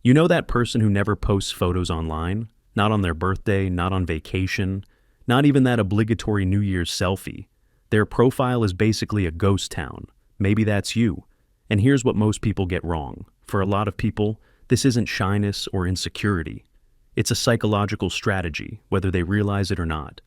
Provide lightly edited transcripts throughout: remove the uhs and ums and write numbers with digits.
You know that person who never posts photos online? Not on their birthday, not on vacation, not even that obligatory New Year's selfie. Their profile is basically a ghost town. Maybe that's you. And here's what most people get wrong. For a lot of people, this isn't shyness or insecurity. It's a psychological strategy, whether they realize it or not.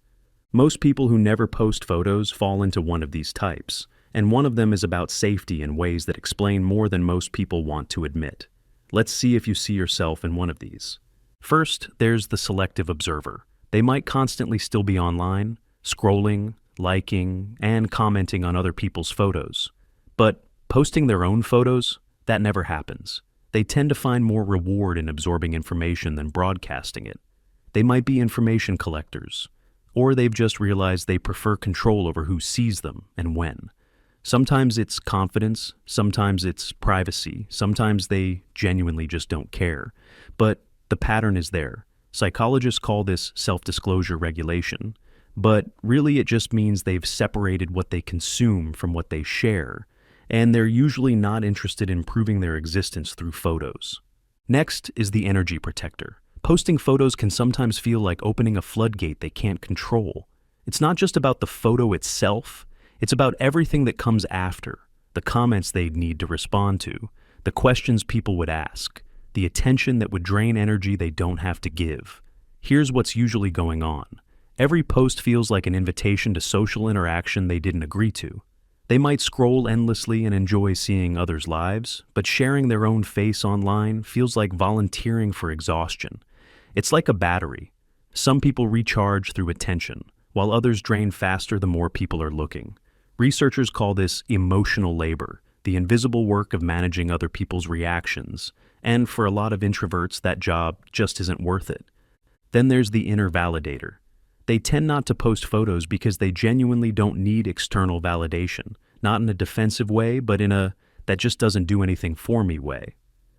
Most people who never post photos fall into one of these types, and one of them is about safety in ways that explain more than most people want to admit. Let's see if you see yourself in one of these. First, there's the selective observer. They might constantly still be online, scrolling, liking, and commenting on other people's photos. But posting their own photos, that never happens. They tend to find more reward in absorbing information than broadcasting it. They might be information collectors, or they've just realized they prefer control over who sees them and when. Sometimes it's confidence, sometimes it's privacy, sometimes they genuinely just don't care. But the pattern is there. Psychologists call this self-disclosure regulation, but really it just means they've separated what they consume from what they share, and they're usually not interested in proving their existence through photos. Next is the energy protector. Posting photos can sometimes feel like opening a floodgate they can't control. It's not just about the photo itself, it's about everything that comes after, the comments they'd need to respond to, the questions people would ask, the attention that would drain energy they don't have to give. Here's what's usually going on. Every post feels like an invitation to social interaction they didn't agree to. They might scroll endlessly and enjoy seeing others' lives, but sharing their own face online feels like volunteering for exhaustion. It's like a battery. Some people recharge through attention, while others drain faster the more people are looking. Researchers call this emotional labor, the invisible work of managing other people's reactions, and for a lot of introverts, that job just isn't worth it. Then there's the inner validator. They tend not to post photos because they genuinely don't need external validation, not in a defensive way, but in a that just doesn't do anything for me way.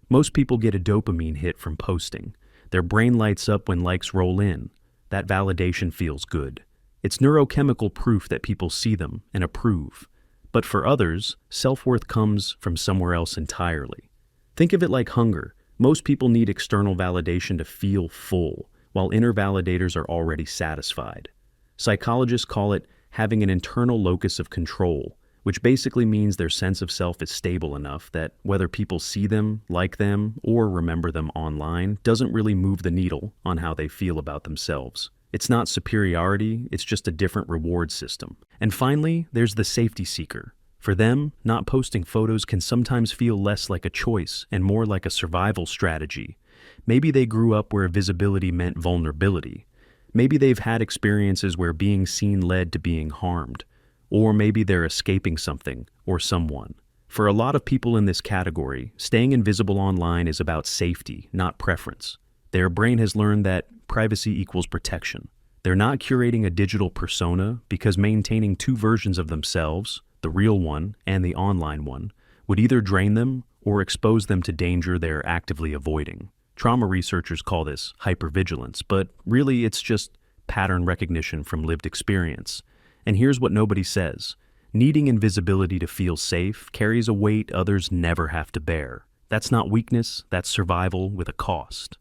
Most people get a dopamine hit from posting. Their brain lights up when likes roll in. That validation feels good. It's neurochemical proof that people see them and approve. But for others, self-worth comes from somewhere else entirely. Think of it like hunger. Most people need external validation to feel full, while inner validators are already satisfied. Psychologists call it having an internal locus of control, which basically means their sense of self is stable enough that whether people see them, like them, or remember them online doesn't really move the needle on how they feel about themselves. It's not superiority, it's just a different reward system. And finally, there's the safety seeker. For them, not posting photos can sometimes feel less like a choice and more like a survival strategy. Maybe they grew up where visibility meant vulnerability. Maybe they've had experiences where being seen led to being harmed. Or maybe they're escaping something or someone. For a lot of people in this category, staying invisible online is about safety, not preference. Their brain has learned that privacy equals protection. They're not curating a digital persona because maintaining two versions of themselves, the real one and the online one, would either drain them or expose them to danger they're actively avoiding. Trauma researchers call this hypervigilance, but really it's just pattern recognition from lived experience. And here's what nobody says. Needing invisibility to feel safe carries a weight others never have to bear. That's not weakness, that's survival with a cost.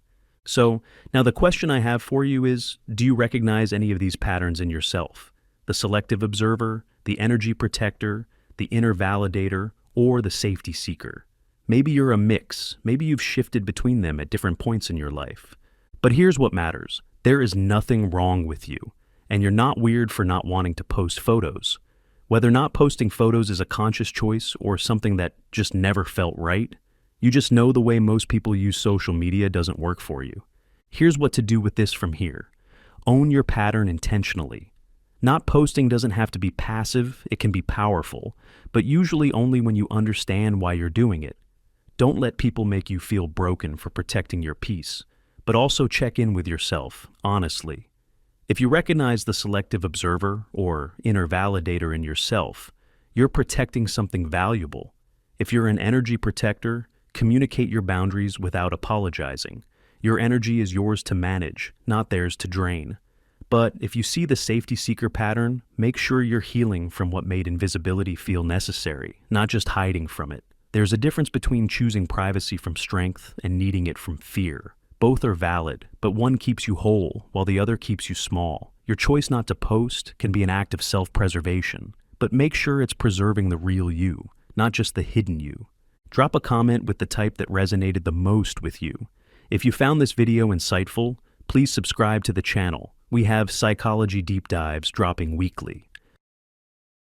So, now the question I have for you is, do you recognize any of these patterns in yourself? The selective observer, the energy protector, the inner validator, or the safety seeker? Maybe you're a mix, maybe you've shifted between them at different points in your life. But here's what matters. There is nothing wrong with you, and you're not weird for not wanting to post photos. Whether not posting photos is a conscious choice or something that just never felt right, you just know the way most people use social media doesn't work for you. Here's what to do with this from here. Own your pattern intentionally. Not posting doesn't have to be passive, it can be powerful, but usually only when you understand why you're doing it. Don't let people make you feel broken for protecting your peace, but also check in with yourself, honestly. If you recognize the selective observer or inner validator in yourself, you're protecting something valuable. If you're an energy protector, communicate your boundaries without apologizing. Your energy is yours to manage, not theirs to drain. But if you see the safety seeker pattern, make sure you're healing from what made invisibility feel necessary, not just hiding from it. There's a difference between choosing privacy from strength and needing it from fear. Both are valid, but one keeps you whole while the other keeps you small. Your choice not to post can be an act of self-preservation, but make sure it's preserving the real you, not just the hidden you. Drop a comment with the type that resonated the most with you. If you found this video insightful, please subscribe to the channel. We have psychology deep dives dropping weekly.